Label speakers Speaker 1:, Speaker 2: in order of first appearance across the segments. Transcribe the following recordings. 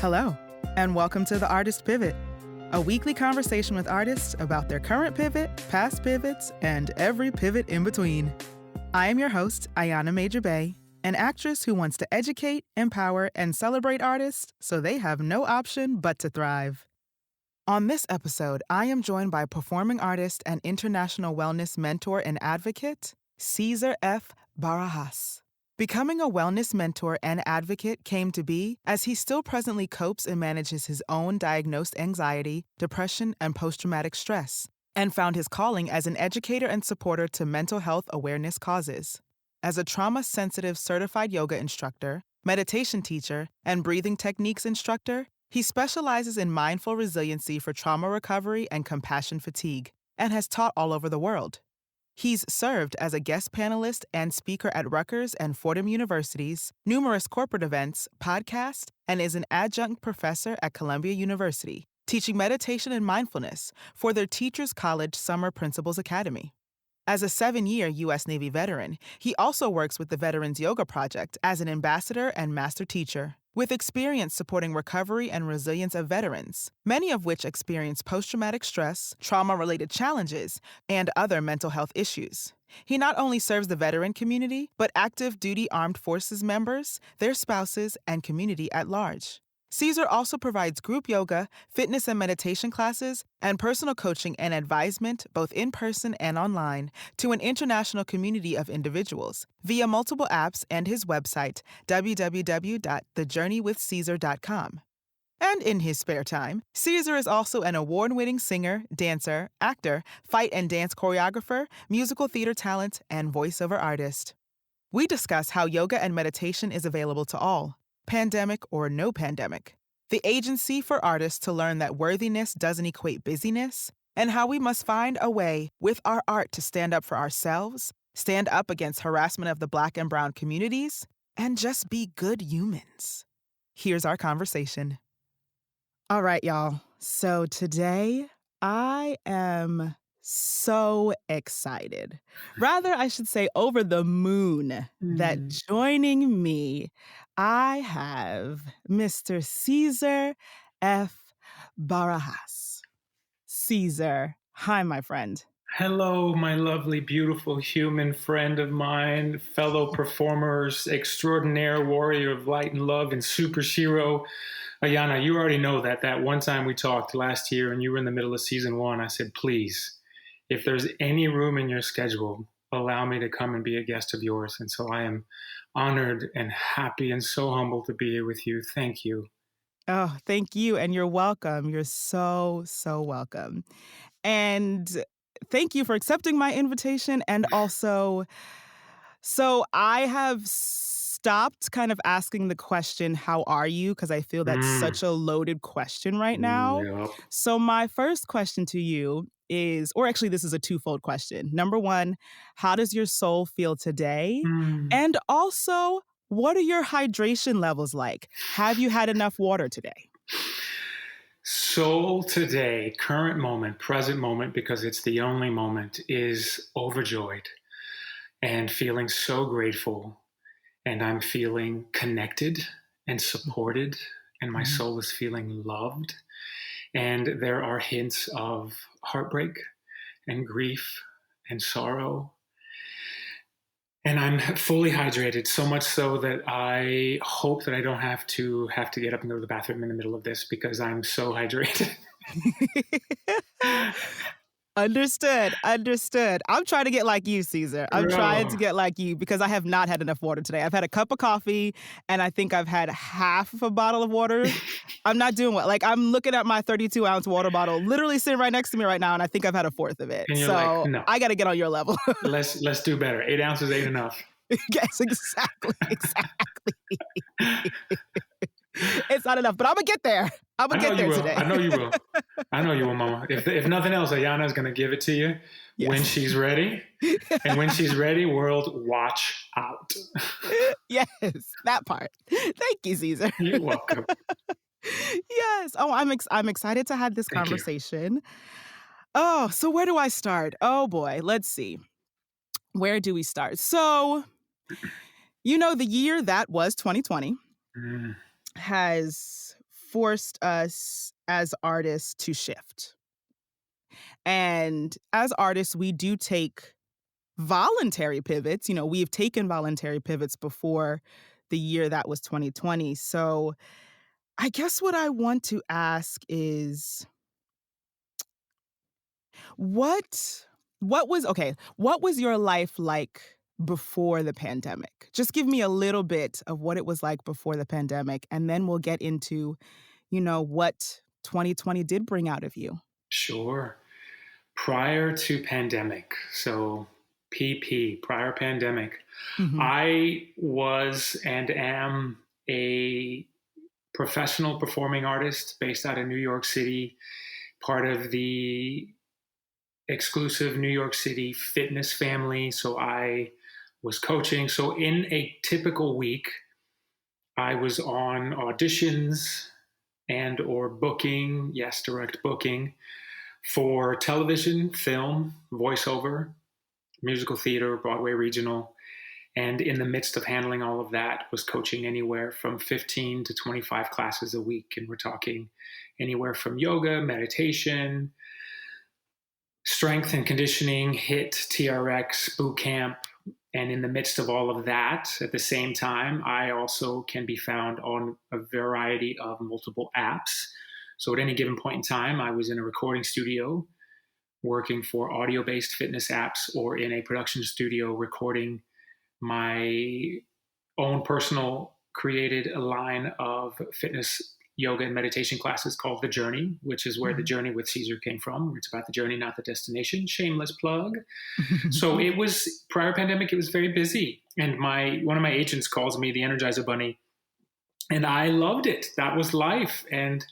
Speaker 1: Hello, and welcome to The Artist Pivot, a weekly conversation with artists about their current pivot, past pivots, and every pivot in between. I am your host, Ayana Major Bay, an actress who wants to educate, empower, and celebrate artists so they have no option but to thrive. On this episode, I am joined by performing artist and international wellness mentor and advocate, Ceasar F. Barajas. Becoming a wellness mentor and advocate came to be as he still presently copes and manages his own diagnosed anxiety, depression, and post-traumatic stress, and found his calling as an educator and supporter to mental health awareness causes. As a trauma-sensitive certified yoga instructor, meditation teacher, and breathing techniques instructor, he specializes in mindful resiliency for trauma recovery and compassion fatigue, and has taught all over the world. He's served as a guest panelist and speaker at Rutgers and Fordham Universities, numerous corporate events, podcasts, and is an adjunct professor at Columbia University, teaching meditation and mindfulness for their Teachers College Summer Principals Academy. As a 7-year U.S. Navy veteran, he also works with the Veterans Yoga Project as an ambassador and master teacher, with experience supporting recovery and resilience of veterans, many of which experience post-traumatic stress, trauma-related challenges, and other mental health issues. He not only serves the veteran community, but active duty armed forces members, their spouses, and community at large. Ceasar also provides group yoga, fitness and meditation classes, and personal coaching and advisement, both in person and online, to an international community of individuals via multiple apps and his website, www.thejourneywithceasar.com. And in his spare time, Ceasar is also an award-winning singer, dancer, actor, fight and dance choreographer, musical theater talent, and voiceover artist. We discuss how yoga and meditation is available to all, pandemic or no pandemic, the agency for artists to learn that worthiness doesn't equate busyness, and how we must find a way with our art to stand up for ourselves, stand up against harassment of the Black and Brown communities, and just be good humans. Here's our conversation. All right, y'all. So today I am so excited. Rather, I should say over the moon that joining me, I have Mr. Ceasar F. Barajas. Ceasar, hi, my friend.
Speaker 2: Hello, my lovely, beautiful human friend of mine, fellow performers, extraordinaire warrior of light and love, and superhero. Ayana, you already know that one time we talked last year and you were in the middle of season 1, I said, please, if there's any room in your schedule, allow me to come and be a guest of yours. And so I am honored and happy and so humbled to be here with you. Thank you.
Speaker 1: Oh, thank you. And you're welcome. You're so, so welcome. And thank you for accepting my invitation. And also, so I have stopped kind of asking the question, how are you? Because I feel that's such a loaded question right now.
Speaker 2: Yep.
Speaker 1: So my first question to you is, or actually this is a twofold question. Number one, how does your soul feel today? And also, what are your hydration levels like? Have you had enough water today?
Speaker 2: Soul today, current moment, present moment, because it's the only moment, is overjoyed and feeling so grateful. And I'm feeling connected and supported, and my soul is feeling loved. And there are hints of heartbreak and grief and sorrow. And I'm fully hydrated, so much so that I hope that I don't have to get up and go to the bathroom in the middle of this because I'm so hydrated.
Speaker 1: Understood. I'm trying to get like you, Ceasar. I'm trying to get like you because I have not had enough water today. I've had a cup of coffee and I think I've had half of a bottle of water. I'm not doing well. Like, I'm looking at my 32-ounce water bottle literally sitting right next to me right now, and I think I've had a fourth of it.
Speaker 2: And you're
Speaker 1: so
Speaker 2: like, no.
Speaker 1: I got to get on your level.
Speaker 2: Let's do better. 8 ounces ain't enough.
Speaker 1: Yes, exactly. It's not enough, but I'm going to get there. I'm going to get there today.
Speaker 2: I know you will, Mama. If nothing else, Ayana's going to give it to you when she's ready. And when she's ready, world, watch out.
Speaker 1: Yes, that part. Thank you, Ceasar.
Speaker 2: You're welcome.
Speaker 1: Yes. Oh, I'm excited to have this conversation. Oh, so where do I start? Oh, boy. Let's see. Where do we start? So, the year that was 2020 has forced us as artists to shift. And as artists, we do take voluntary pivots. We've taken voluntary pivots before the year that was 2020. So I guess what I want to ask is what what was your life like before the pandemic? Just give me a little bit of what it was like before the pandemic, and then we'll get into, what 2020 did bring out of you.
Speaker 2: Sure. Prior to pandemic, so prior pandemic,
Speaker 1: Mhm.
Speaker 2: I was and am a professional performing artist based out of New York City, part of the exclusive New York City fitness family. So I was coaching. So in a typical week, I was on auditions and or booking, yes, direct booking for television, film, voiceover, musical theater, Broadway regional. And in the midst of handling all of that, was coaching anywhere from 15 to 25 classes a week. And we're talking anywhere from yoga, meditation, strength and conditioning, HIIT, TRX, boot camp. And in the midst of all of that, at the same time, I also can be found on a variety of multiple apps. So at any given point in time, I was in a recording studio working for audio-based fitness apps, or in a production studio recording my own personal created a line of fitness, yoga, and meditation classes called The Journey, which is where The Journey with Caesar came from. It's about the journey, not the destination. Shameless plug. So it was prior pandemic. It was very busy, and one of my agents calls me the Energizer Bunny, and I loved it. That was life. And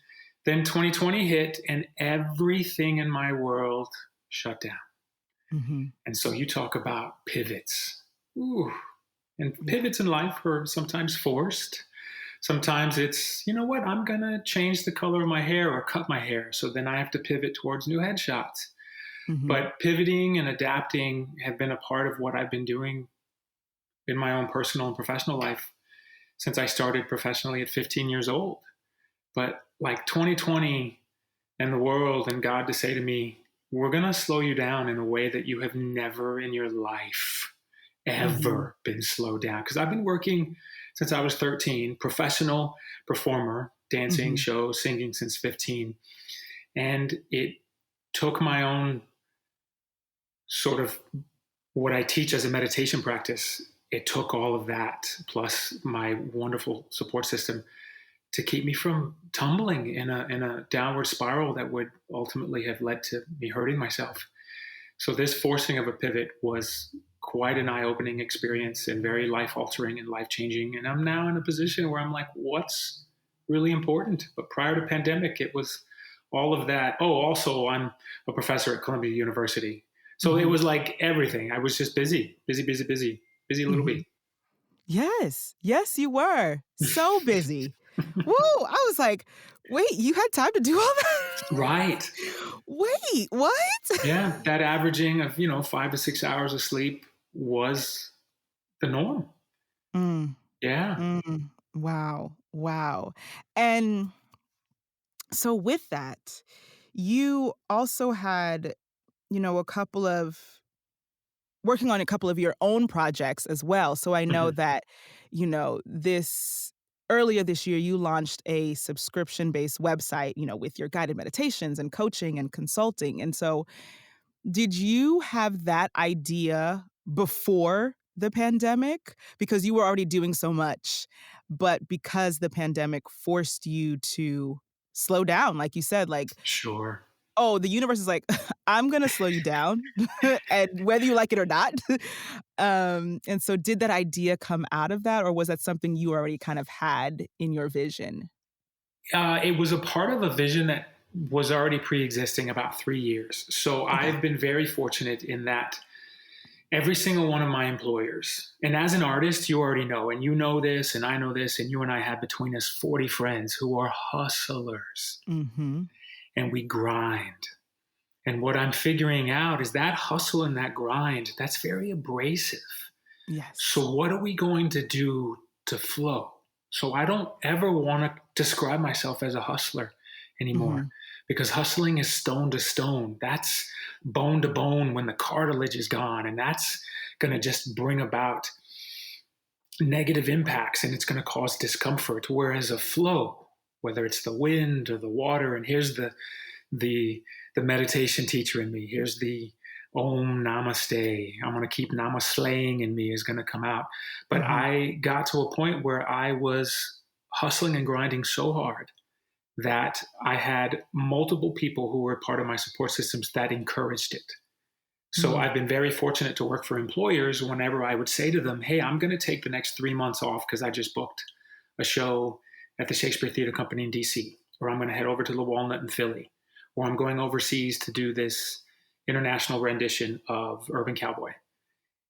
Speaker 2: then 2020 hit, and everything in my world shut down.
Speaker 1: Mhm.
Speaker 2: And so you talk about pivots. Ooh. And
Speaker 1: Yeah.
Speaker 2: pivots in life are sometimes forced. Sometimes it's, you know what, I'm going to change the color of my hair or cut my hair. So then I have to pivot towards new headshots.
Speaker 1: Mhm.
Speaker 2: But pivoting and adapting have been a part of what I've been doing in my own personal and professional life since I started professionally at 15 years old. But like 2020 and the world and God to say to me, we're going to slow you down in a way that you have never in your life
Speaker 1: Mhm.
Speaker 2: ever been slowed down. Because I've been working since I was 13, professional performer, dancing,
Speaker 1: Mhm.
Speaker 2: shows, singing since 15. And it took my own sort of what I teach as a meditation practice. It took all of that, plus my wonderful support system, to keep me from tumbling in a downward spiral that would ultimately have led to me hurting myself. So this forcing of a pivot was quite an eye-opening experience and very life-altering and life-changing. And I'm now in a position where I'm like, what's really important? But prior to pandemic, it was all of that. Oh, also, I'm a professor at Columbia University. So it
Speaker 1: Mhm.
Speaker 2: was like everything. I was just busy little
Speaker 1: Mhm.
Speaker 2: bee.
Speaker 1: Yes. Yes, you were. So busy. Woo! I was like, "Wait, you had time to do all that?"
Speaker 2: Right.
Speaker 1: Wait, what?
Speaker 2: Yeah. That averaging of, 5 to 6 hours of sleep was the norm.
Speaker 1: Mm,
Speaker 2: Yeah.
Speaker 1: wow, wow. And so with that, you also had, a couple of working on a couple of your own projects as well. So I know
Speaker 2: Mhm.
Speaker 1: that, this earlier this year you launched a subscription-based website, with your guided meditations and coaching and consulting. And so did you have that idea before the pandemic? Because you were already doing so much, but because the pandemic forced you to slow down, like you said, like,
Speaker 2: Sure.
Speaker 1: oh, the universe is like, I'm gonna slow you down, and whether you like it or not. And so did that idea come out of that, or was that something you already kind of had in your vision?
Speaker 2: It was a part of a vision that was already pre-existing about 3 years. So
Speaker 1: Okay.
Speaker 2: I've been very fortunate in that every single one of my employers, and as an artist, you already know, and you know this, and I know this, and you and I have between us 40 friends who are hustlers,
Speaker 1: Mhm.
Speaker 2: and we grind. And what I'm figuring out is that hustle and that grind, that's very abrasive.
Speaker 1: Yes.
Speaker 2: So what are we going to do to flow? So I don't ever want to describe myself as a hustler anymore
Speaker 1: Mhm.
Speaker 2: because hustling is stone to stone. That's bone to bone when the cartilage is gone. And that's going to just bring about negative impacts and it's going to cause discomfort. Whereas a flow, whether it's the wind or the water, and here's the the meditation teacher in me. Here's the Om Namaste. I'm going to keep Namaslaying in me is going to come out. But
Speaker 1: Mhm.
Speaker 2: I got to a point where I was hustling and grinding so hard that I had multiple people who were part of my support systems that encouraged it. So
Speaker 1: Mm.
Speaker 2: I've been very fortunate to work for employers whenever I would say to them, hey, I'm going to take the next 3 months off because I just booked a show at the Shakespeare Theater Company in DC, or I'm going to head over to the Walnut in Philly, or I'm going overseas to do this international rendition of Urban Cowboy.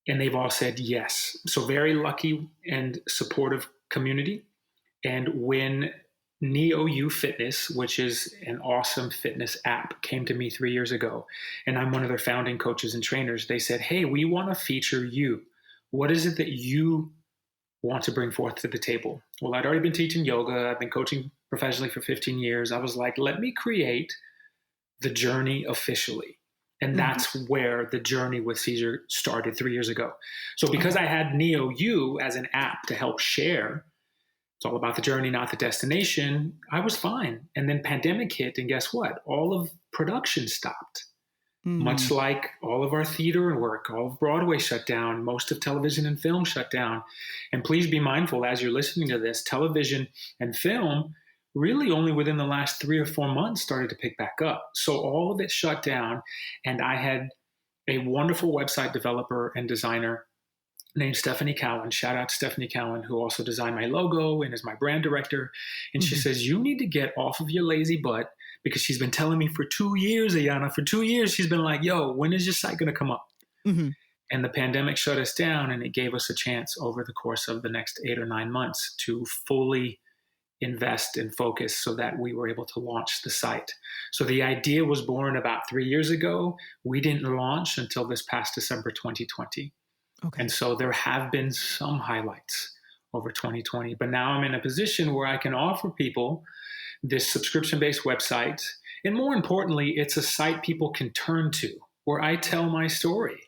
Speaker 2: And they've all said yes. So very lucky and supportive community. And when NeoU Fitness, which is an awesome fitness app, came to me 3 years ago, and I'm one of their founding coaches and trainers, they said, hey, we want to feature you. What is it that you want to bring forth to the table? Well, I'd already been teaching yoga. I've been coaching professionally for 15 years. I was like, let me create the journey officially. And
Speaker 1: Mhm.
Speaker 2: that's where the journey with Ceasar started 3 years ago. So because
Speaker 1: Okay.
Speaker 2: I had NeoU as an app to help share, it's all about the journey, not the destination, I was fine. And then pandemic hit, and guess what? All of production stopped. Much
Speaker 1: Mm.
Speaker 2: like all of our theater work, all of Broadway shut down, most of television and film shut down. And please be mindful as you're listening to this, television and film really only within the last 3 or 4 months started to pick back up. So all of it shut down. And I had a wonderful website developer and designer named Stephanie Cowan. Shout out to Stephanie Cowan, who also designed my logo and is my brand director. And she
Speaker 1: Mhm.
Speaker 2: says, you need to get off of your lazy butt because she's been telling me for 2 years, Ayana, for 2 years, she's been like, yo, when is your site going to come up?
Speaker 1: Mhm.
Speaker 2: And the pandemic shut us down and it gave us a chance over the course of the next 8 or 9 months to fully invest and focus so that we were able to launch the site. So the idea was born about 3 years ago. We didn't launch until this past December 2020. And
Speaker 1: Okay.
Speaker 2: so there have been some highlights over 2020, but now I'm in a position where I can offer people this subscription based website. And more importantly, it's a site people can turn to where I tell my story.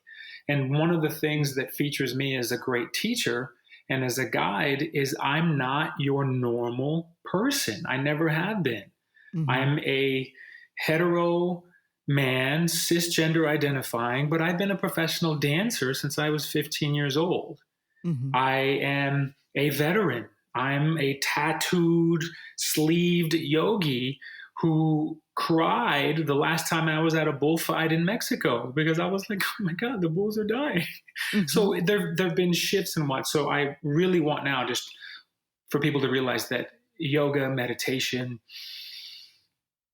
Speaker 2: And one of the things that features me as a great teacher and as a guide is I'm not your normal person. I never have been.
Speaker 1: Mhm.
Speaker 2: I'm a hetero man, cisgender identifying, but I've been a professional dancer since I was 15 years old.
Speaker 1: Mhm.
Speaker 2: I am a veteran. I'm a tattooed, sleeved yogi who cried the last time I was at a bullfight in Mexico because I was like, oh my God, the bulls are dying.
Speaker 1: Mhm.
Speaker 2: So there have been shifts in what. So I really want now just for people to realize that yoga, meditation,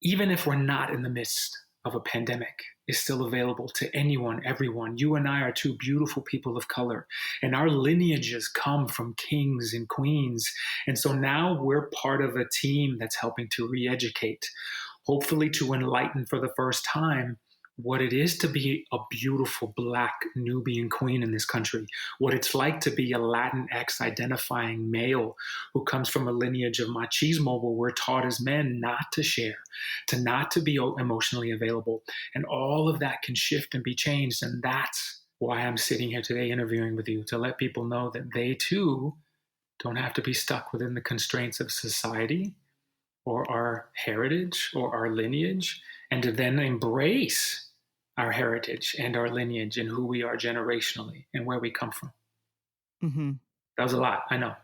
Speaker 2: even if we're not in the midst of a pandemic, is still available to anyone, everyone. You and I are two beautiful people of color, and our lineages come from kings and queens. And so now we're part of a team that's helping to re educate, hopefully to enlighten for the first time what it is to be a beautiful black Nubian queen in this country, what it's like to be a Latinx identifying male who comes from a lineage of machismo where we're taught as men not to share, to not to be emotionally available. And all of that can shift and be changed. And that's why I'm sitting here today interviewing with you to let people know that they too don't have to be stuck within the constraints of society or our heritage or our lineage, and to then embrace our heritage and our lineage and who we are generationally and where we come from.
Speaker 1: Mhm.
Speaker 2: That was a lot, I know.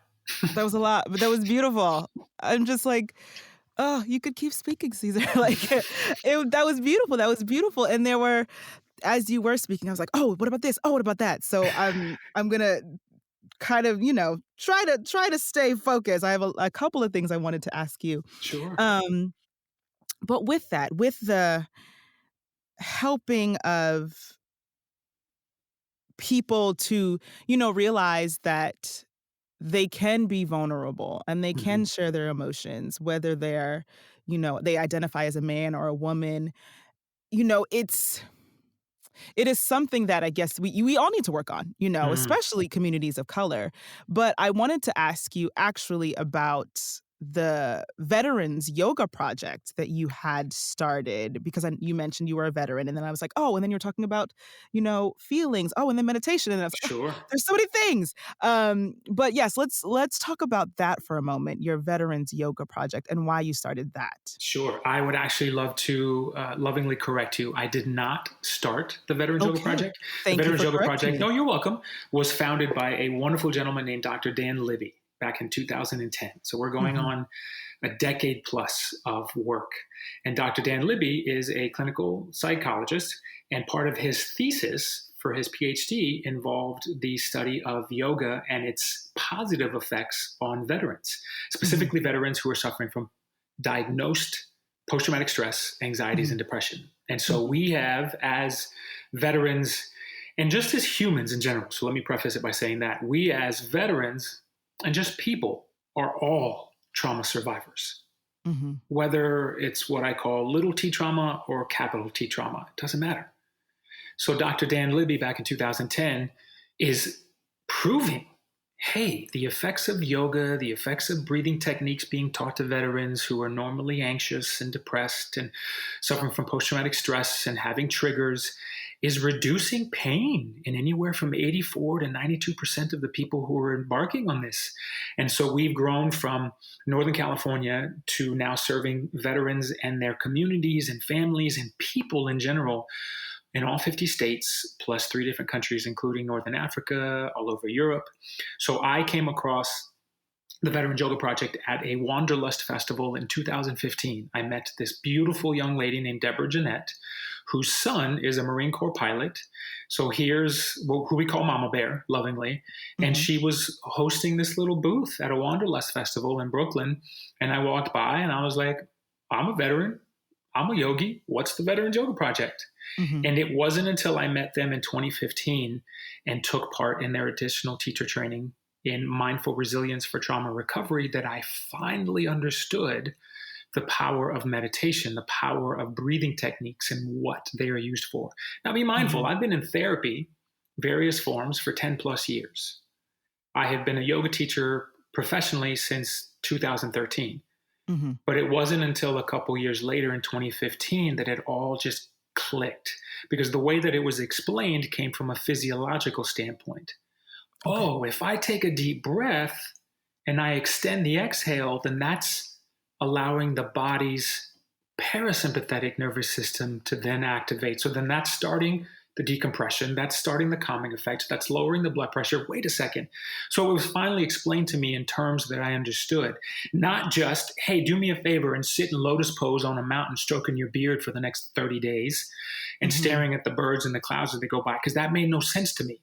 Speaker 1: That was a lot, but that was beautiful. I'm just like, "Oh, you could keep speaking, Caesar." Like, that was beautiful, that was beautiful, and there were as you were speaking, I was like, "Oh, what about this? Oh, what about that?" So I'm gonna kind of, try to stay focused. I have a couple of things I wanted to ask you.
Speaker 2: Sure.
Speaker 1: Um, but with that, with the helping of people to, realize that they can be vulnerable and they
Speaker 2: Hmm.
Speaker 1: can share their emotions, whether they identify as a man or a woman. It's It is something that I guess we all need to work on,
Speaker 2: Mm,
Speaker 1: especially communities of color. But I wanted to ask you actually about the Veterans Yoga Project that you had started because you mentioned you were a veteran, and then I was like, oh, and then you're talking about, feelings. Oh, and then meditation, and I was like, oh,
Speaker 2: sure.
Speaker 1: there's so many things. But yes, let's talk about that for a moment. Your Veterans Yoga Project and why you started that.
Speaker 2: Sure. I would actually love to lovingly correct you. I did not start the Veterans Yoga
Speaker 1: Okay,
Speaker 2: Project. The
Speaker 1: thank you
Speaker 2: Veterans
Speaker 1: for
Speaker 2: Yoga
Speaker 1: correcting
Speaker 2: Project,
Speaker 1: me.
Speaker 2: no, you're welcome, was founded by a wonderful gentleman named Dr. Dan Libby back in 2010. So we're going
Speaker 1: Hmm.
Speaker 2: on a decade plus of work. And Dr. Dan Libby is a clinical psychologist, and part of his thesis for his PhD involved the study of yoga and its positive effects on veterans,
Speaker 1: Hmm.
Speaker 2: specifically veterans who are suffering from diagnosed post traumatic stress, anxieties,
Speaker 1: Hmm.
Speaker 2: and depression. And so
Speaker 1: Hmm.
Speaker 2: we have, as veterans, and just as humans in general, so let me preface it by saying that we, as veterans and just people, are all trauma survivors.
Speaker 1: Hmm.
Speaker 2: Whether it's what I call little t trauma or capital T trauma, it doesn't matter. So Dr. Dan Libby back in 2010 is proving, hey, the effects of yoga, the effects of breathing techniques being taught to veterans who are normally anxious and depressed and suffering from post-traumatic stress and having triggers is reducing pain in anywhere from 84 to 92% of the people who are embarking on this. And so we've grown from Northern California to now serving veterans and their communities and families and people in general in all 50 states, plus 3 different countries, including Northern Africa, all over Europe. So I came across the Veteran Yoga Project at a Wanderlust festival in 2015. I met this beautiful young lady named Deborah Jeanette, whose son is a Marine Corps pilot. So here's who we call Mama Bear, lovingly. And
Speaker 1: Hmm.
Speaker 2: she was hosting this little booth at a Wanderlust festival in Brooklyn. And I walked by and I was like, I'm a veteran. I'm a yogi. What's the Veterans Yoga Project?
Speaker 1: Hmm.
Speaker 2: And it wasn't until I met them in 2015 and took part in their additional teacher training in mindful resilience for trauma recovery that I finally understood the power of meditation, the power of breathing techniques, and what they are used for. Now, be mindful,
Speaker 1: Hmm.
Speaker 2: I've been in therapy, various forms, for 10 plus years. I have been a yoga teacher professionally since 2013.
Speaker 1: Hmm.
Speaker 2: But it wasn't until a couple years later in 2015 that it all just clicked because the way that it was explained came from a physiological standpoint.
Speaker 1: Okay.
Speaker 2: Oh, if I take a deep breath and I extend the exhale, then that's allowing the body's parasympathetic nervous system to then activate. So then that's starting the decompression, that's starting the calming effect, that's lowering the blood pressure. Wait a second. So it was finally explained to me in terms that I understood, not just, hey, do me a favor and sit in lotus pose on a mountain stroking your beard for the next 30 days and
Speaker 1: Hmm.
Speaker 2: staring at the birds and the clouds as they go by, because that made no sense to me.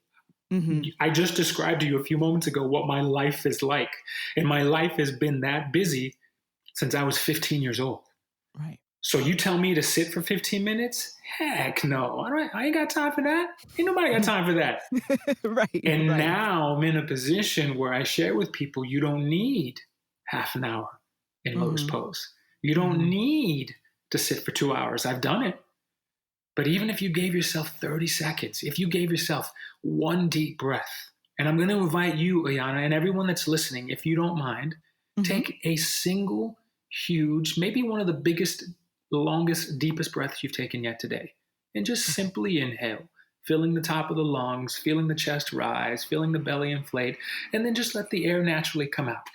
Speaker 1: Hmm.
Speaker 2: I just described to you a few moments ago what my life is like. And my life has been that busy since I was 15 years old.
Speaker 1: Right.
Speaker 2: So you tell me to sit for 15 minutes? Heck no. I ain't got time for that. Ain't nobody got time for that.
Speaker 1: Right.
Speaker 2: And
Speaker 1: Right.
Speaker 2: now I'm in a position where I share with people you don't need half an hour in lotus
Speaker 1: Hmm.
Speaker 2: pose. You don't
Speaker 1: Hmm.
Speaker 2: need to sit for 2 hours. I've done it. But even if you gave yourself 30 seconds, if you gave yourself one deep breath, and I'm going to invite you, Ayana, and everyone that's listening, if you don't mind,
Speaker 1: Hmm.
Speaker 2: take a single, huge, maybe one of the biggest, longest, deepest breaths you've taken yet today. And just
Speaker 1: Okay.
Speaker 2: simply inhale, filling the top of the lungs, feeling the chest rise, feeling the belly inflate, and then just let the air naturally come out.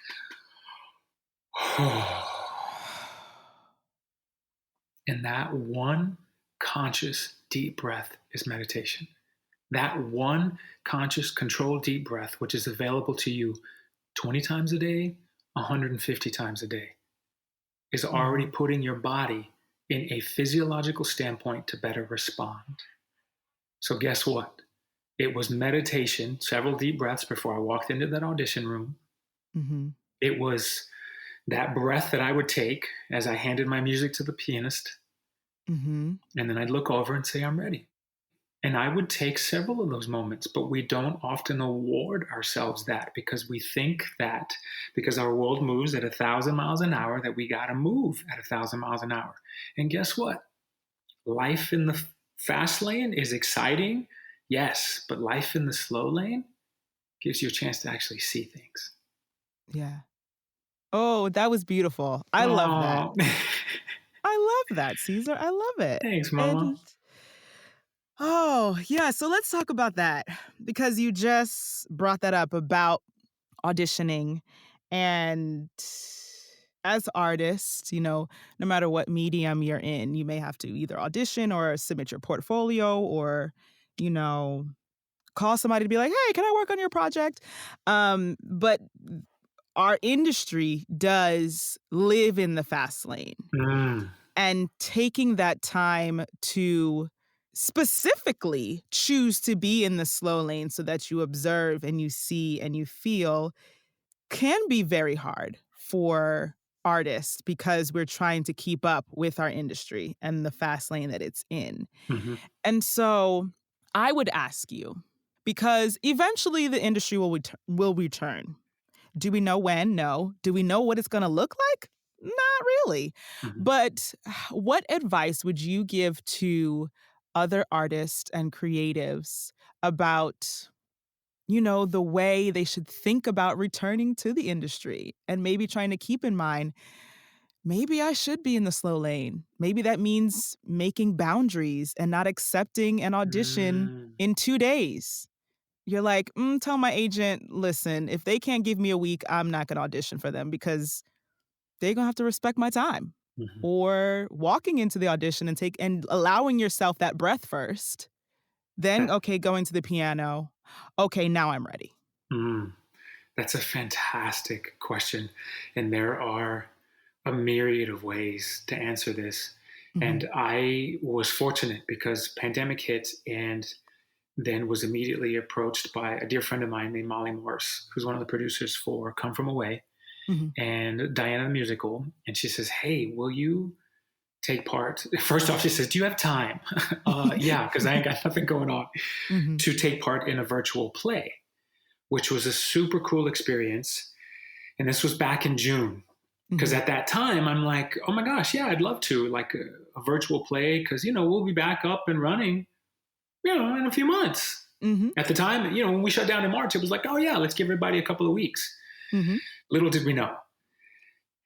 Speaker 2: And that one conscious deep breath is meditation. That one conscious, controlled deep breath, which is available to you 20 times a day, 150 times a day, is already
Speaker 1: Hmm.
Speaker 2: putting your body in a physiological standpoint to better respond. So, guess what? It was meditation, several deep breaths before I walked into that audition room.
Speaker 1: Hmm.
Speaker 2: It was that breath that I would take as I handed my music to the pianist.
Speaker 1: Hmm.
Speaker 2: And then I'd look over and say, I'm ready. And I would take several of those moments, but we don't often award ourselves that because we think that because our world moves at 1,000 miles an hour, that we got to move at 1,000 miles an hour. And guess what? Life in the Fast lane is exciting, yes, but life in the slow lane gives you a chance to actually see things.
Speaker 1: Yeah. Oh, that was beautiful. I love that.
Speaker 2: Oh,
Speaker 1: I love that, Caesar. I love it.
Speaker 2: thanks, Mama.
Speaker 1: And oh, yeah. So let's talk about that because you just brought that up about auditioning. And as artists, no matter what medium you're in, you may have to either audition or submit your portfolio or, you know, call somebody to be like, hey, can I work on your project? But our industry does live in the fast lane.
Speaker 2: Mm,
Speaker 1: And taking that time to specifically choose to be in the slow lane so that you observe and you see and you feel can be very hard for artists because we're trying to keep up with our industry and the fast lane that it's in.
Speaker 2: mhm,
Speaker 1: And so I would ask you, because eventually the industry will return. Do we know when? No. Do we know what it's going to look like? Not really.
Speaker 2: mhm.
Speaker 1: But what advice would you give to other artists and creatives about, the way they should think about returning to the industry and maybe trying to keep in mind, maybe I should be in the slow lane. Maybe that means making boundaries and not accepting an audition
Speaker 2: Mm,
Speaker 1: in 2 days. You're like, tell my agent, listen, if they can't give me a week, I'm not going to audition for them because they're going to have to respect my time.
Speaker 2: mhm.
Speaker 1: Or walking into the audition and allowing yourself that breath first. Then, okay, going to the piano. Okay, now I'm ready.
Speaker 2: Mm, that's a fantastic question. And there are a myriad of ways to answer this.
Speaker 1: Mhm.
Speaker 2: And I was fortunate because pandemic hit and then was immediately approached by a dear friend of mine named Molly Morse, who's one of the producers for Come From Away
Speaker 1: Mhm.
Speaker 2: and Diana the Musical. And she says, hey, will you take part? First off, she says, do you have time? Yeah, because I ain't got nothing going on,
Speaker 1: Mhm.
Speaker 2: to take part in a virtual play, which was a super cool experience. And this was back in June. Because
Speaker 1: Mhm.
Speaker 2: at that time, I'm like, oh my gosh, yeah, I'd love to, like a virtual play, because, we'll be back up and running, in a few months.
Speaker 1: Mhm.
Speaker 2: At the time, when we shut down in March, it was like, oh yeah, let's give everybody a couple of weeks.
Speaker 1: Mhm.
Speaker 2: Little did we know.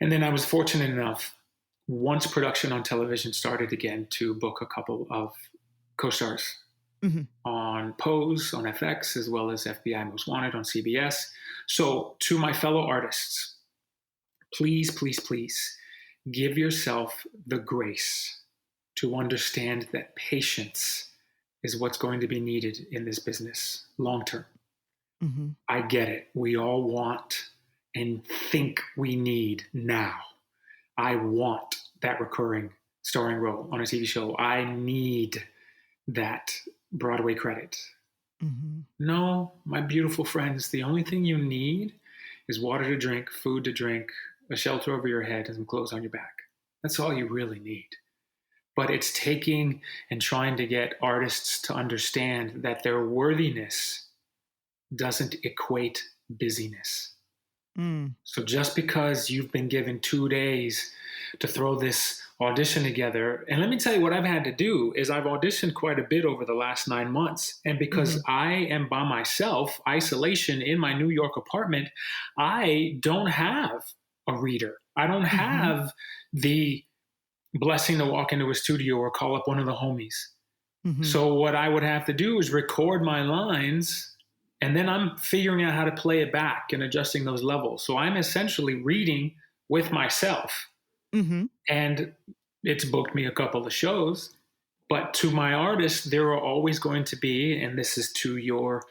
Speaker 2: And then I was fortunate enough, once production on television started again, to book a couple of co-stars
Speaker 1: Mhm.
Speaker 2: on Pose, on FX, as well as FBI Most Wanted on CBS. So to my fellow artists, please, please, please give yourself the grace to understand that patience is what's going to be needed in this business long term.
Speaker 1: Mhm.
Speaker 2: I get it. We all want and think we need now. I want that recurring starring role on a TV show. I need that Broadway credit.
Speaker 1: Mhm.
Speaker 2: No, my beautiful friends, the only thing you need is water to drink, food to drink, a shelter over your head, and some clothes on your back. That's all you really need. But it's taking and trying to get artists to understand that their worthiness doesn't equate busyness.
Speaker 1: Mm.
Speaker 2: So just because you've been given 2 days to throw this audition together, and let me tell you what I've had to do is I've auditioned quite a bit over the last 9 months. And because
Speaker 1: Mhm.
Speaker 2: I am by myself, isolation in my New York apartment, I don't have a reader. I don't
Speaker 1: Mhm.
Speaker 2: have the blessing to walk into a studio or call up one of the homies.
Speaker 1: Mhm.
Speaker 2: So what I would have to do is record my lines, and then I'm figuring out how to play it back and adjusting those levels. So I'm essentially reading with myself,
Speaker 1: Mhm.
Speaker 2: and it's booked me a couple of shows. But to my artists, there are always going to be, and this is to your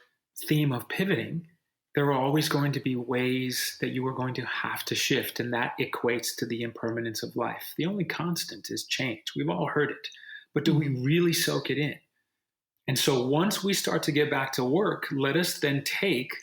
Speaker 2: theme of pivoting, there are always going to be ways that you are going to have to shift, and that equates to the impermanence of life. The only constant is change. We've all heard it, but do we
Speaker 1: Mhm.
Speaker 2: really soak it in? And so once we start to get back to work, let us then take,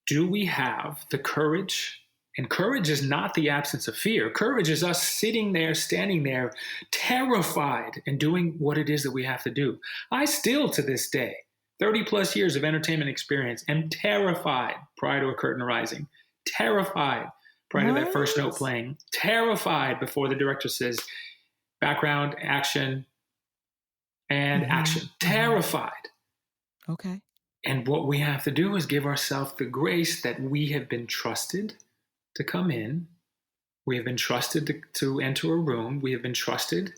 Speaker 2: do we have the courage? And courage is not the absence of fear. Courage is us sitting there, standing there, terrified and doing what it is that we have to do. I still, to this day, 30 plus years of entertainment experience, am terrified prior to a curtain rising, terrified prior to that first note
Speaker 1: What?
Speaker 2: playing, terrified before the director says, background, action, and action. Terrified.
Speaker 1: Okay.
Speaker 2: And what we have to do is give ourselves the grace that we have been trusted to come in. We have been trusted to enter a room. We have been trusted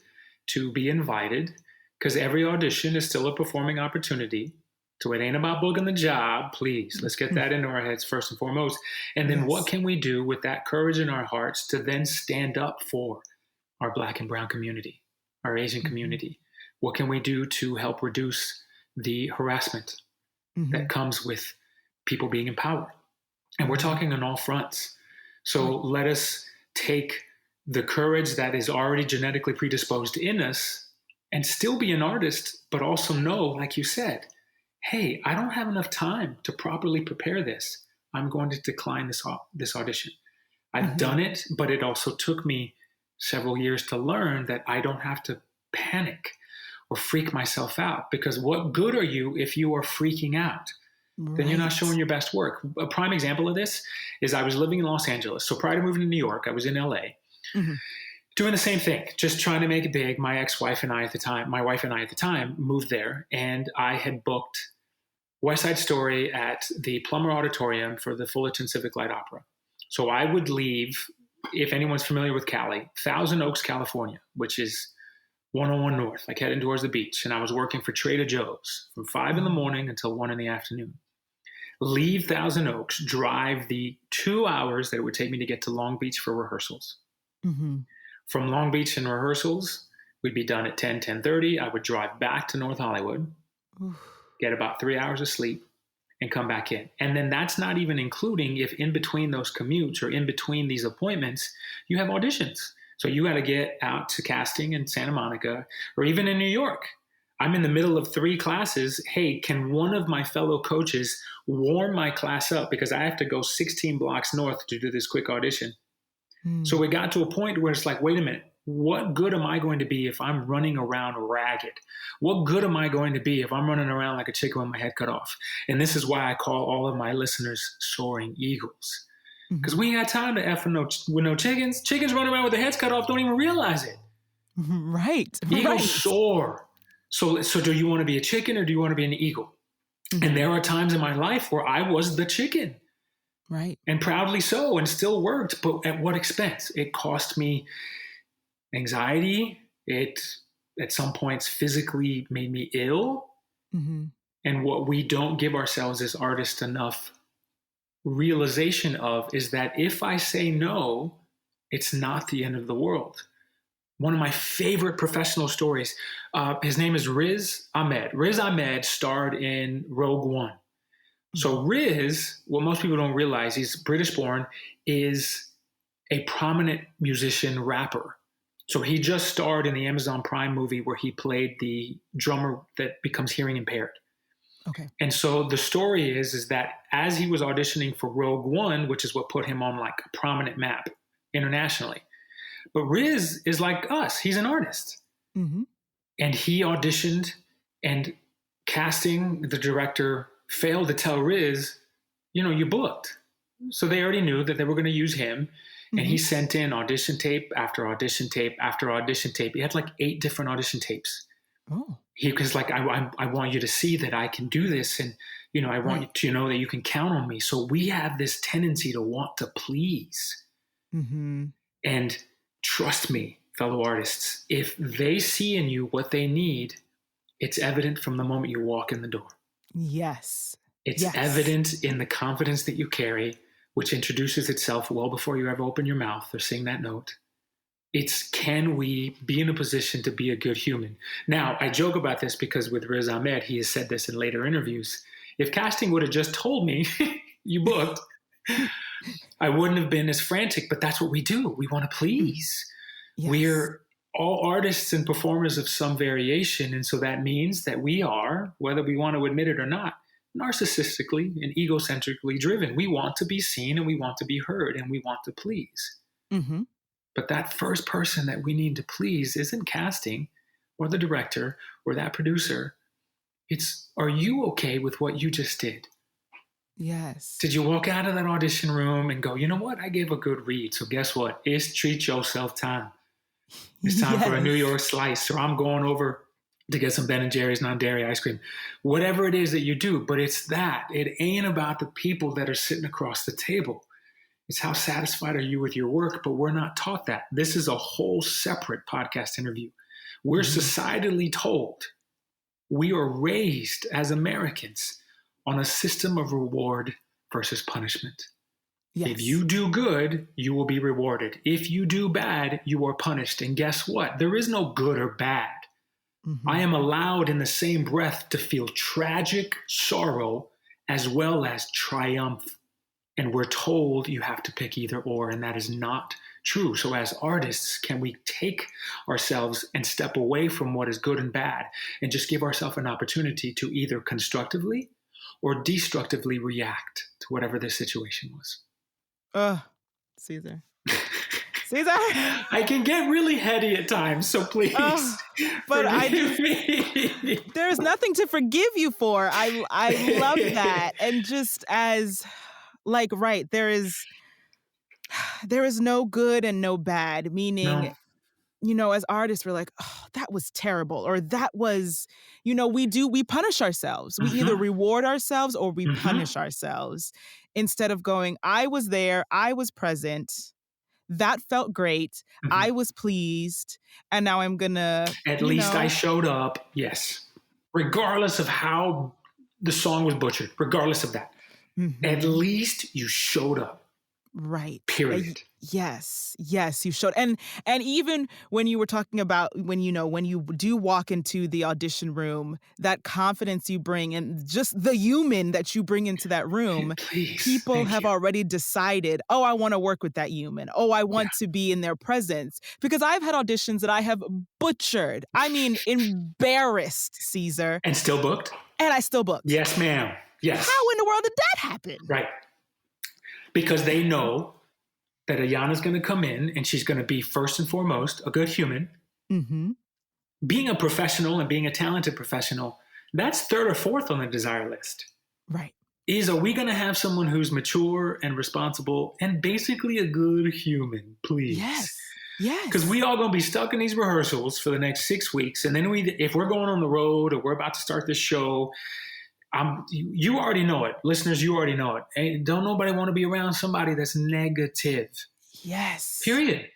Speaker 2: to be invited, because every audition is still a performing opportunity. So it ain't about booking the job. Please, let's get that into our heads first and foremost. And then what can we do with that courage in our hearts to then stand up for our Black and Brown community, our Asian community? What can we do to help reduce the harassment that comes with people being empowered? And we're talking on all fronts. So let us take the courage that is already genetically predisposed in us and still be an artist, but also know, like you said, hey, I don't have enough time to properly prepare this. I'm going to decline this audition. I've done it, but it also took me several years to learn that I don't have to panic or freak myself out, because what good are you if you are freaking out? Then you're not showing your best work. A prime example of this is I was living in Los Angeles. So prior to moving to New York, I was in LA doing the same thing, just trying to make it big. My wife and I at the time moved there, and I had booked West Side Story at the Plummer Auditorium for the Fullerton Civic Light Opera. So I would leave, if anyone's familiar with Cali, Thousand Oaks, California, which is 101 North, like heading towards the beach. And I was working for Trader Joe's from 5 in the morning until 1 in the afternoon. Leave Thousand Oaks, drive the 2 hours that it would take me to get to Long Beach for rehearsals. From Long Beach and rehearsals, we'd be done at 10:30. I would drive back to North Hollywood, get about 3 hours of sleep, and come back in. And then that's not even including if in between those commutes or in between these appointments, you have auditions. So you got to get out to casting in Santa Monica or even in New York. I'm in the middle of 3 classes. Hey, can one of my fellow coaches warm my class up because I have to go 16 blocks north to do this quick audition? So we got to a point where it's like, wait a minute, what good am I going to be if I'm running around ragged? What good am I going to be if I'm running around like a chicken with my head cut off? And this is why I call all of my listeners soaring eagles. Because we ain't got time to F with no chickens. Chickens running around with their heads cut off don't even realize it. Eagles soar. So do you want to be a chicken or do you want to be an eagle? And there are times in my life where I was the chicken. And proudly so, and still worked. But at what expense? It cost me anxiety. It, at some points, physically made me ill. And what we don't give ourselves as artists enough realization of is that if I say no, it's not the end of the world. One of my favorite professional stories, his name is Riz Ahmed. Riz Ahmed starred in Rogue One. So Riz, what most people don't realize, he's British born, is a prominent musician rapper. So he just starred in the Amazon Prime movie where he played the drummer that becomes hearing impaired. And so the story is that as he was auditioning for Rogue One, which is what put him on like a prominent map internationally. But Riz is like us. He's an artist. And he auditioned, and casting, the director failed to tell Riz, you booked. So they already knew that they were going to use him. And he sent in audition tape after audition tape after audition tape. He had like 8 different audition tapes. He was like, I want you to see that I can do this. And, I want you to know that you can count on me. So we have this tendency to want to please. And trust me, fellow artists, if they see in you what they need, it's evident from the moment you walk in the door. It's evident in the confidence that you carry, which introduces itself well before you ever open your mouth or sing that note. It's, can we be in a position to be a good human? Now, I joke about this because with Riz Ahmed, he has said this in later interviews. If casting would have just told me, you booked, I wouldn't have been as frantic, but that's what we do. We want to please. We're all artists and performers of some variation. And so that means that we are, whether we want to admit it or not, narcissistically and egocentrically driven. We want to be seen and we want to be heard and we want to please. But that first person that we need to please isn't casting or the director or that producer. It's, are you okay with what you just did? Did you walk out of that audition room and go, you know what? I gave a good read. So guess what? It's treat yourself time. It's time for a New York slice. So I'm going over to get some Ben & Jerry's non-dairy ice cream, whatever it is that you do. But it's that. It ain't about the people that are sitting across the table. It's how satisfied are you with your work, but we're not taught that. This is a whole separate podcast interview. We're societally told, we are raised as Americans on a system of reward versus punishment. Yes. If you do good, you will be rewarded. If you do bad, you are punished. And guess what? There is no good or bad. I am allowed in the same breath to feel tragic sorrow as well as triumph. And we're told you have to pick either or, and that is not true. So as artists, can we take ourselves and step away from what is good and bad and just give ourselves an opportunity to either constructively or destructively react to whatever this situation was?
Speaker 1: Ceasar. Ceasar!
Speaker 2: I can get really heady at times, so please
Speaker 1: but
Speaker 2: forgive me.
Speaker 1: There's nothing to forgive you for. I love that. And just as, like, right, there is no good and no bad, meaning, as artists, we're like, oh, that was terrible. Or that was, we punish ourselves. We either reward ourselves or we punish ourselves instead of going, I was there, I was present. That felt great. I was pleased. And now I'm going to...
Speaker 2: At least I showed up. Yes. Regardless of how the song was butchered. Regardless of that. At least you showed up.
Speaker 1: Right.
Speaker 2: Period.
Speaker 1: Yes, you showed. And even when you were talking about when you do walk into the audition room, that confidence you bring and just the human that you bring into that room, people have already decided, oh, I want to work with that human. Oh, I want to be in their presence. Because I've had auditions that I have butchered. I mean, embarrassed, Ceasar.
Speaker 2: And still booked?
Speaker 1: And I still booked.
Speaker 2: Yes, ma'am. Yes.
Speaker 1: How in the world did that happen?
Speaker 2: Right. Because they know that Ayana's going to come in and she's going to be first and foremost a good human. Being a professional and being a talented professional, that's third or fourth on the desire list.
Speaker 1: Right.
Speaker 2: Are we going to have someone who's mature and responsible and basically a good human, please?
Speaker 1: Yes.
Speaker 2: Because we all going to be stuck in these rehearsals for the next 6 weeks. And then if we're going on the road or we're about to start this show, you already know it. Listeners, you already know it. And don't nobody want to be around somebody that's negative.
Speaker 1: Yes.
Speaker 2: Period.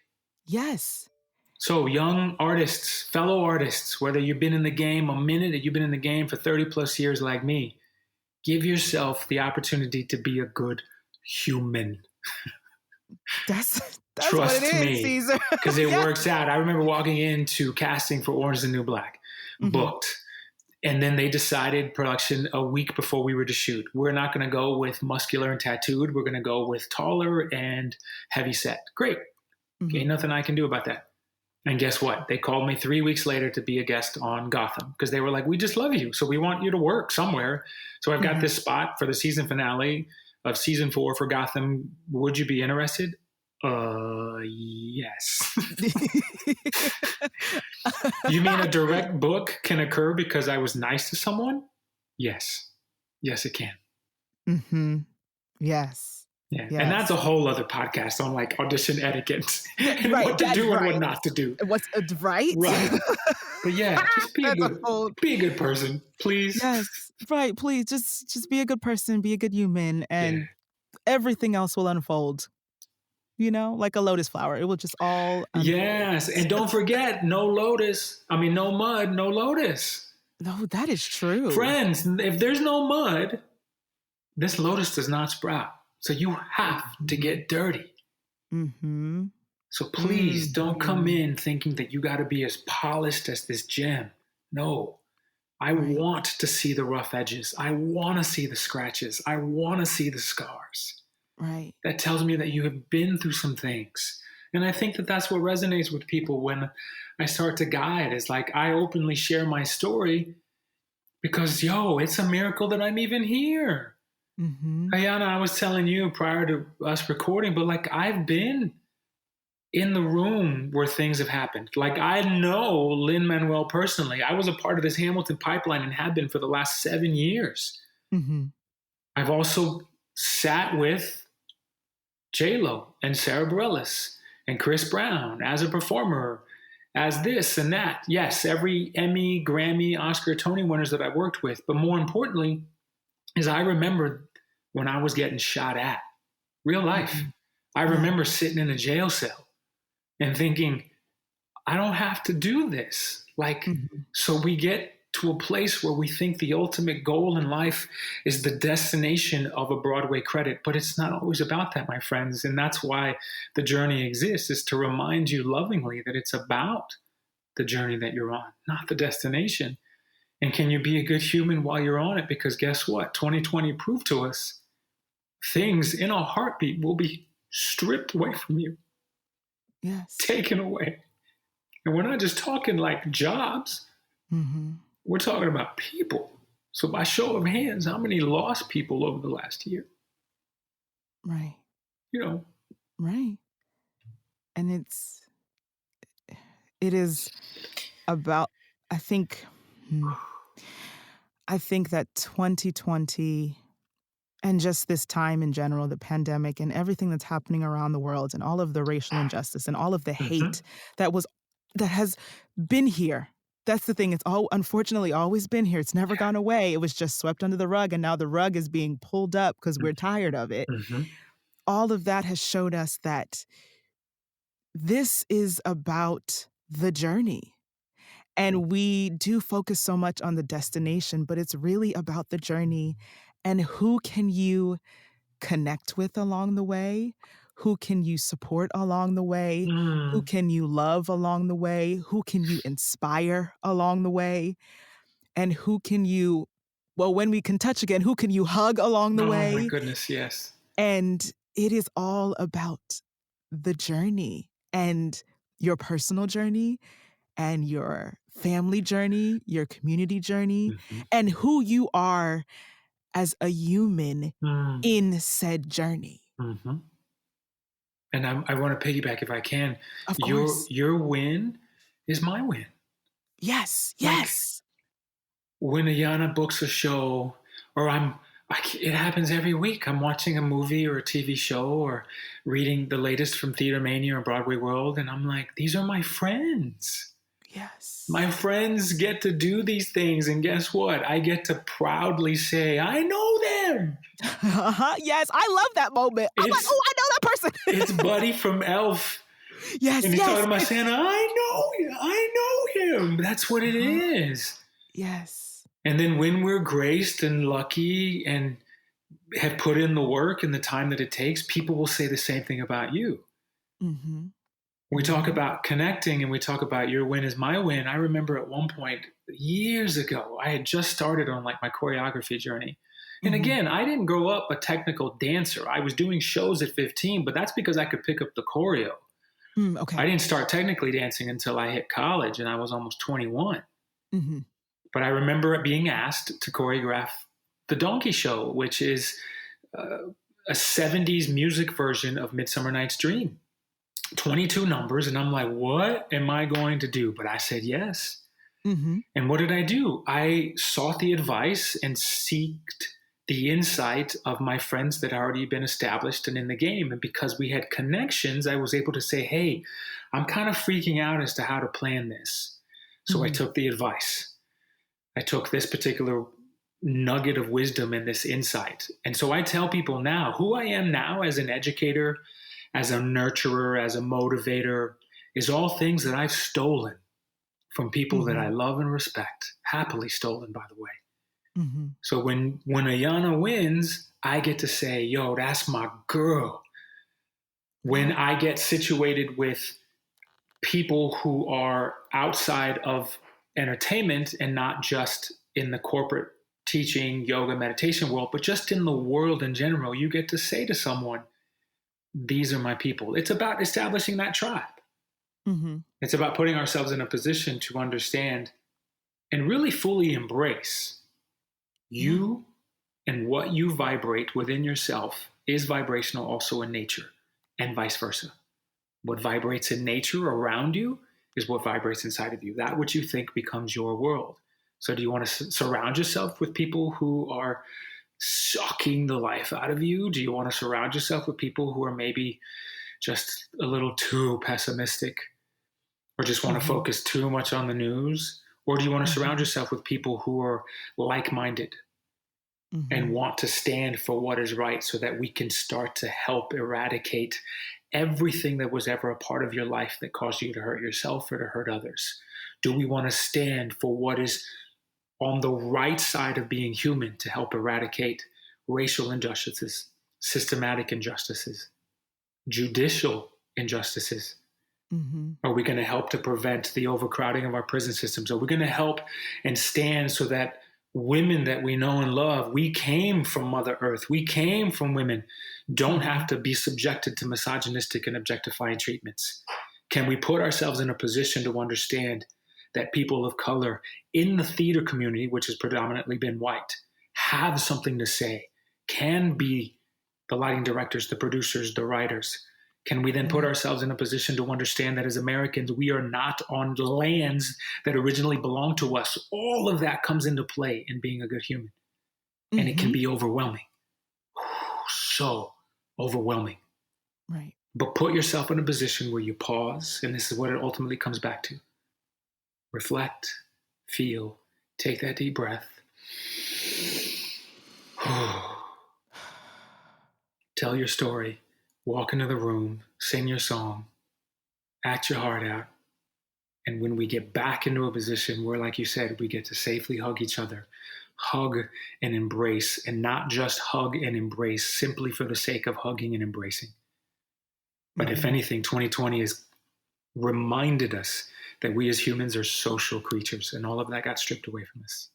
Speaker 1: Yes.
Speaker 2: So young artists, fellow artists, whether you've been in the game a minute or you've been in the game for 30 plus years like me, give yourself the opportunity to be a good human.
Speaker 1: That's
Speaker 2: Trust
Speaker 1: what it is,
Speaker 2: me,
Speaker 1: Ceasar.
Speaker 2: Because it works out. I remember walking into casting for Orange is the New Black, booked. And then they decided production a week before we were to shoot. We're not going to go with muscular and tattooed. We're going to go with taller and heavy set. Great. Ain't nothing I can do about that. And guess what? They called me 3 weeks later to be a guest on Gotham because they were like, we just love you. So we want you to work somewhere. So I've got this spot for the season finale of season 4 for Gotham. Would you be interested? Yes. You mean a direct book can occur because I was nice to someone? Yes. Yes, it can.
Speaker 1: Yes.
Speaker 2: Yeah. Yes. And that's a whole other podcast on like audition etiquette and what to do and what not to do.
Speaker 1: What's right?
Speaker 2: Right. But yeah, just be a good person, please.
Speaker 1: Yes. Right. Please just be a good person, be a good human, and everything else will unfold. Like a lotus flower. It will just all unfold.
Speaker 2: Yes. And don't forget, no mud, no lotus.
Speaker 1: No, that is true.
Speaker 2: Friends, if there's no mud, this lotus does not sprout. So you have to get dirty. So please don't come in thinking that you got to be as polished as this gem. No. I want to see the rough edges. I want to see the scratches. I want to see the scars.
Speaker 1: Right.
Speaker 2: That tells me that you have been through some things. And I think that that's what resonates with people when I start to guide. Is like I openly share my story because, it's a miracle that I'm even here. Ayana, I was telling you prior to us recording, but like I've been in the room where things have happened. Like I know Lin-Manuel personally. I was a part of his Hamilton pipeline and have been for the last 7 years. I've also sat with J-Lo and Sarah Bareilles and Chris Brown as a performer as this and that. Yes, every Emmy, Grammy, Oscar, Tony winners that I worked with. But more importantly, is I remember when I was getting shot at, real life.
Speaker 1: Mhm.
Speaker 2: I
Speaker 1: Yeah.
Speaker 2: remember sitting in a jail cell and thinking, I don't have to do this. Like,
Speaker 1: Mhm.
Speaker 2: so we get to a place where we think the ultimate goal in life is the destination of a Broadway credit, but it's not always about that, my friends. And that's why the journey exists, is to remind you lovingly that it's about the journey that you're on, not the destination. And can you be a good human while you're on it? Because guess what? 2020 proved to us things in a heartbeat will be stripped away from you,
Speaker 1: Yes.
Speaker 2: taken away. And we're not just talking like jobs,
Speaker 1: Mhm.
Speaker 2: we're talking about people. So, by show of hands, how many lost people over the last year?
Speaker 1: Right.
Speaker 2: You know,
Speaker 1: Right. And it is about I think hmm, I think that 2020 and just this time in general, the pandemic and everything that's happening around the world and all of the racial injustice and all of the
Speaker 2: mhm.
Speaker 1: hate that was that has been here. That's the thing. It's all unfortunately always been here. It's never gone away. It was just swept under the rug and now the rug is being pulled up because we're tired of it.
Speaker 2: Mhm.
Speaker 1: All of that has showed us that this is about the journey. And we do focus so much on the destination, but it's really about the journey and who can you connect with along the way? Who can you support along the way? Who
Speaker 2: Mm.
Speaker 1: can you love along the way? Who can you inspire along the way? And who can you, well, when we can touch again, who can you hug along the
Speaker 2: Oh my
Speaker 1: way?
Speaker 2: goodness, yes.
Speaker 1: And it is all about the journey and your personal journey and your family journey, your community journey,
Speaker 2: Mhm.
Speaker 1: and who you are as a human
Speaker 2: Mm.
Speaker 1: in said journey.
Speaker 2: Mhm. And I want to piggyback if I can.
Speaker 1: Of
Speaker 2: Your
Speaker 1: course.
Speaker 2: your win is my win.
Speaker 1: Yes,
Speaker 2: Like,
Speaker 1: yes.
Speaker 2: when Ayana books a show, or it happens every week. I'm watching a movie or a TV show or reading the latest from Theater Mania or Broadway World, and I'm like, these are my friends. My
Speaker 1: Yes.
Speaker 2: friends get to do these things, and guess what? I get to proudly say, I know them.
Speaker 1: Yes, I love that moment. I'm like,
Speaker 2: It's
Speaker 1: "Oh, I know that
Speaker 2: it's
Speaker 1: person."
Speaker 2: Buddy from Elf,
Speaker 1: Yes,
Speaker 2: and he's talking
Speaker 1: yes,
Speaker 2: about
Speaker 1: it's
Speaker 2: Santa. I know him. That's what it
Speaker 1: uh-huh.
Speaker 2: is.
Speaker 1: Yes.
Speaker 2: And then when we're graced and lucky and have put in the work and the time that it takes, people will say the same thing about you.
Speaker 1: Mhm,
Speaker 2: We talk
Speaker 1: mhm,
Speaker 2: about connecting and we talk about your win is my win. I remember at one point years ago, I had just started on like my choreography journey. And
Speaker 1: mhm.
Speaker 2: again, I didn't grow up a technical dancer. I was doing shows at 15, but that's because I could pick up the choreo. I
Speaker 1: Okay.
Speaker 2: didn't start technically dancing until I hit college and I was almost 21.
Speaker 1: Mhm.
Speaker 2: But I remember being asked to choreograph the Donkey Show, which is a 70s music version of Midsummer Night's Dream. 22 numbers. And I'm like, what am I going to do? But I said yes.
Speaker 1: Mhm.
Speaker 2: And what did I do? I sought the advice and seeked the insight of my friends that had already been established and in the game. And because we had connections, I was able to say, hey, I'm kind of freaking out as to how to plan this. So I
Speaker 1: Mhm.
Speaker 2: took the advice. I took this particular nugget of wisdom and this insight. And so I tell people now who I am now as an educator, as a nurturer, as a motivator, is all things that I've stolen from people that I
Speaker 1: Mhm.
Speaker 2: love and respect, happily stolen, by the way.
Speaker 1: Mhm.
Speaker 2: So when Ayana wins, I get to say, yo, that's my girl. When
Speaker 1: Yeah.
Speaker 2: I get situated with people who are outside of entertainment and not just in the corporate teaching, yoga, meditation world, but just in the world in general, you get to say to someone, these are my people. It's about establishing that tribe.
Speaker 1: Mhm.
Speaker 2: It's about putting ourselves in a position to understand and really fully embrace
Speaker 1: Yeah.
Speaker 2: you and what you vibrate within yourself is vibrational also in nature and vice versa. What vibrates in nature around you is what vibrates inside of you. That which you think becomes your world. So, do you want to surround yourself with people who are sucking the life out of you? Do you want to surround yourself with people who are maybe just a little too pessimistic? or just want to focus too much on the news? Or do you want to surround yourself with people who are like-minded and want to stand for what is right so that we can start to help eradicate everything that was ever a part of your life that caused you to hurt yourself or to hurt others? Do we want to stand for what is on the right side of being human to help eradicate racial injustices, systematic injustices, judicial injustices? Are we going to help to prevent the overcrowding of our prison systems? Are we going to help and stand so that women that we know and love, we came from Mother Earth, we came from women, don't have to be subjected to misogynistic and objectifying treatments? Can we put ourselves in a position to understand that people of color in the theater community, which has predominantly been white, have something to say, can be the lighting directors, the producers, the writers? Can we then put ourselves in a position to understand that as Americans, we are not on lands that originally belonged to us? All of that comes into play in being a good human. And it can be overwhelming. So overwhelming.
Speaker 1: Right.
Speaker 2: But put yourself in a position where you pause, and this is what it ultimately comes back to. Reflect, feel, take that deep breath. Tell your story. Walk into the room, sing your song, act your heart out. And when we get back into a position where, like you said, we get to safely hug each other, hug and embrace, and not just hug and embrace simply for the sake of hugging and embracing. But if anything, 2020 has reminded us that we as humans are social creatures, and all of that got stripped away from us.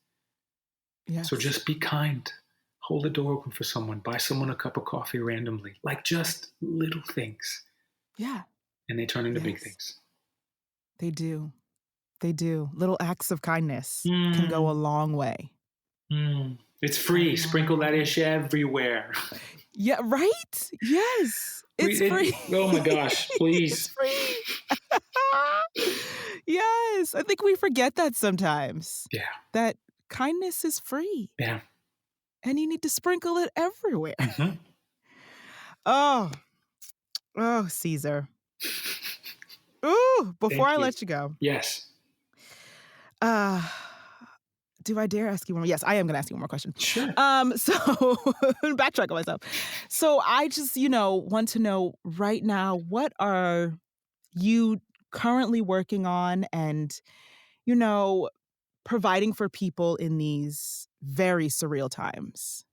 Speaker 1: Yes.
Speaker 2: So just be kind. Hold the door open for someone. Buy someone a cup of coffee randomly. Like just little things.
Speaker 1: Yeah.
Speaker 2: And they turn into big things.
Speaker 1: They do. They do. Little acts of kindness can go a long way.
Speaker 2: It's free. Sprinkle that ish everywhere.
Speaker 1: Yeah, right? Yes. It's free.
Speaker 2: Oh my gosh, please.
Speaker 1: It's free. Yes. I think we forget that sometimes.
Speaker 2: Yeah.
Speaker 1: That kindness is free.
Speaker 2: Yeah.
Speaker 1: And you need to sprinkle it everywhere. Oh, Ceasar. Ooh, before I let you go.
Speaker 2: Yes.
Speaker 1: Do I dare ask you one more? Yes, I am going to ask you one more question.
Speaker 2: Sure.
Speaker 1: So backtrack on myself. So I just, want to know right now, what are you currently working on and, providing for people in these very surreal times?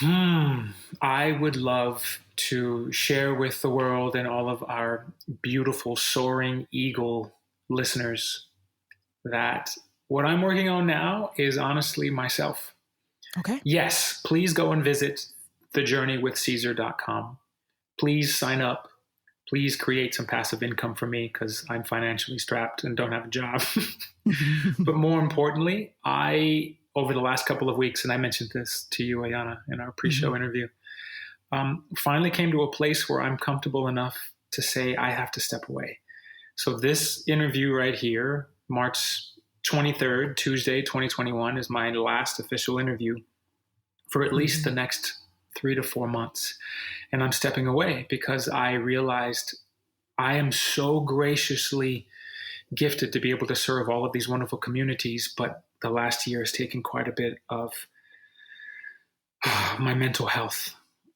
Speaker 2: I would love to share with the world and all of our beautiful soaring eagle listeners that what I'm working on now is honestly myself.
Speaker 1: Okay.
Speaker 2: Yes, please go and visit thejourneywithceasar.com. Please sign up. Please create some passive income for me because I'm financially strapped and don't have a job. But more importantly, over the last couple of weeks, and I mentioned this to you, Ayana, in our pre-show interview, finally came to a place where I'm comfortable enough to say I have to step away. So this interview right here, March 23rd, Tuesday, 2021, is my last official interview for at least the next 3 to 4 months. And I'm stepping away because I realized I am so graciously gifted to be able to serve all of these wonderful communities, but the last year has taken quite a bit of my mental health.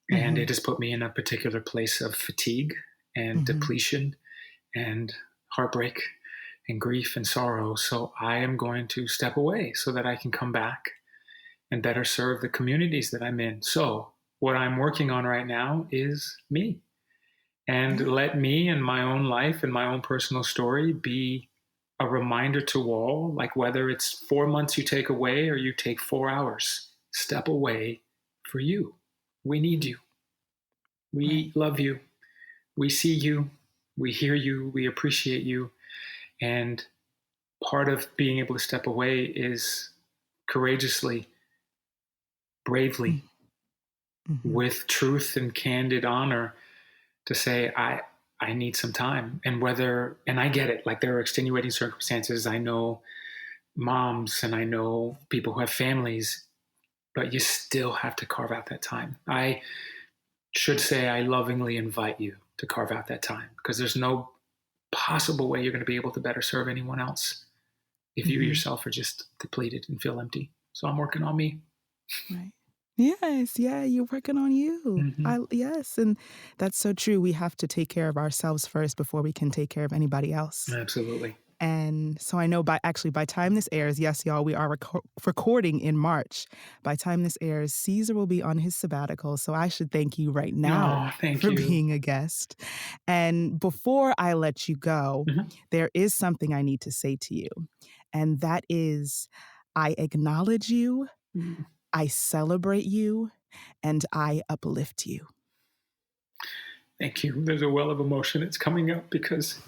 Speaker 2: And it has put me in a particular place of fatigue and depletion and heartbreak and grief and sorrow. So I am going to step away so that I can come back and better serve the communities that I'm in. So what I'm working on right now is me. And let me and my own life and my own personal story be a reminder to all, like whether it's 4 months you take away or you take 4 hours, step away for you. We need you. We love you. We see you. We hear you. We appreciate you. And part of being able to step away is courageously, bravely, with truth and candid honor to say, I need some time. And I get it, like there are extenuating circumstances. I know moms and I know people who have families, but you still have to carve out that time. I should say I lovingly invite you to carve out that time because there's no possible way you're going to be able to better serve anyone else if you
Speaker 1: Mhm.
Speaker 2: yourself are just depleted and feel empty. So I'm working on me.
Speaker 1: Right. Yes, yeah, you're working on you.
Speaker 2: Mhm.
Speaker 1: Yes, and that's so true. We have to take care of ourselves first before we can take care of anybody else.
Speaker 2: Absolutely.
Speaker 1: And so I know by time this airs, yes, y'all, we are recording in March. By time this airs, Caesar will be on his sabbatical. So I should thank you right now
Speaker 2: Oh, thank
Speaker 1: for
Speaker 2: you.
Speaker 1: being a guest. And before I let you go,
Speaker 2: Mhm.
Speaker 1: there is something I need to say to you. And that is, I acknowledge you,
Speaker 2: Mm.
Speaker 1: I celebrate you, and I uplift you.
Speaker 2: Thank you. There's a well of emotion that's coming up because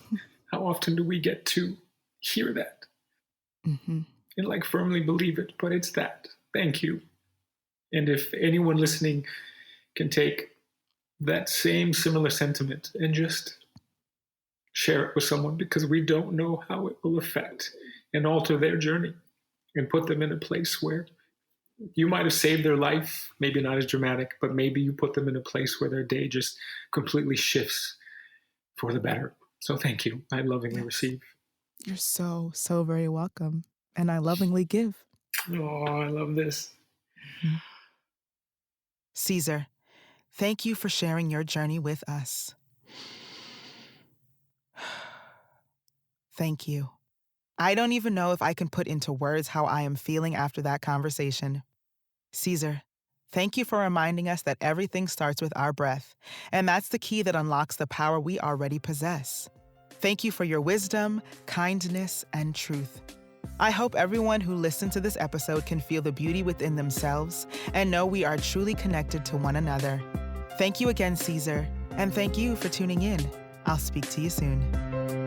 Speaker 2: how often do we get to hear that
Speaker 1: Hmm.
Speaker 2: and like firmly believe it? But it's that. Thank you. And if anyone listening can take that same similar sentiment and just share it with someone, because we don't know how it will affect and alter their journey and put them in a place where you might have saved their life, maybe not as dramatic, but maybe you put them in a place where their day just completely shifts for the better. So thank you. I lovingly
Speaker 1: Yes.
Speaker 2: receive.
Speaker 1: You're so, so very welcome. And I lovingly give.
Speaker 2: Oh, I love this.
Speaker 1: Mhm. Caesar, thank you for sharing your journey with us. Thank you. I don't even know if I can put into words how I am feeling after that conversation. Caesar, thank you for reminding us that everything starts with our breath, and that's the key that unlocks the power we already possess. Thank you for your wisdom, kindness, and truth. I hope everyone who listened to this episode can feel the beauty within themselves and know we are truly connected to one another. Thank you again, Caesar, and thank you for tuning in. I'll speak to you soon.